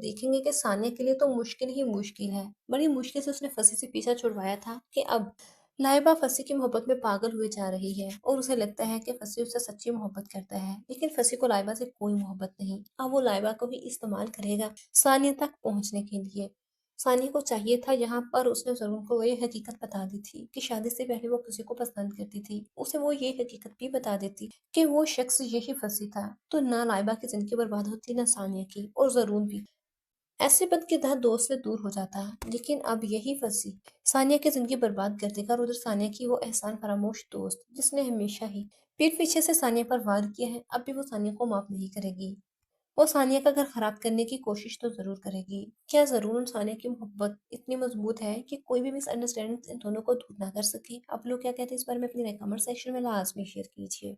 دیکھیں گے کہ ثانیہ کے لیے تو مشکل ہی مشکل ہے، بڑی مشکل سے اس نے فصیح سے پیچھا چھڑوایا تھا کہ اب لائبہ فصیح کی محبت میں پاگل ہوئے جا رہی ہے اور اسے لگتا ہے کہ فصیح اس سے سچی محبت کرتا ہے، لیکن فصیح کو لائبہ سے کوئی محبت نہیں۔ اب وہ لائبہ کو بھی استعمال کرے گا ثانیہ تک پہنچنے کے لیے۔ ثانیہ کو چاہیے تھا یہاں پر اس نے ضرور کو یہ حقیقت بتا دی تھی کہ شادی سے پہلے وہ کسی کو پسند کرتی تھی، اسے وہ یہ حقیقت بھی بتا دیتی کہ وہ شخص یہی فصیح تھا، تو نہ لائبہ کی زندگی برباد ہوتی نہ ثانیہ کی، اور ضرور بھی ایسے بد کردار دوست سے دور ہو جاتا ہے۔ لیکن اب یہی فصیح ثانیہ کی زندگی برباد کر دے گا، اور ادھر ثانیہ کی وہ احسان فراموش دوست جس نے ہمیشہ ہی پیٹھ پیچھے سے ثانیہ پر وار کیا ہے، اب بھی وہ ثانیہ کو معاف نہیں کرے گی۔ وہ ثانیہ کا گھر خراب کرنے کی کوشش تو ضرور کرے گی۔ کیا ضرور ثانیہ کی محبت اتنی مضبوط ہے کہ کوئی بھی مس انڈرسٹینڈنگ ان دونوں کو دور نہ کر سکے؟ آپ لوگ کیا کہتے ہیں اس بارے میں؟ اپنی رائے کمنٹ سیکشن میں لازمی شیئر کیجیے۔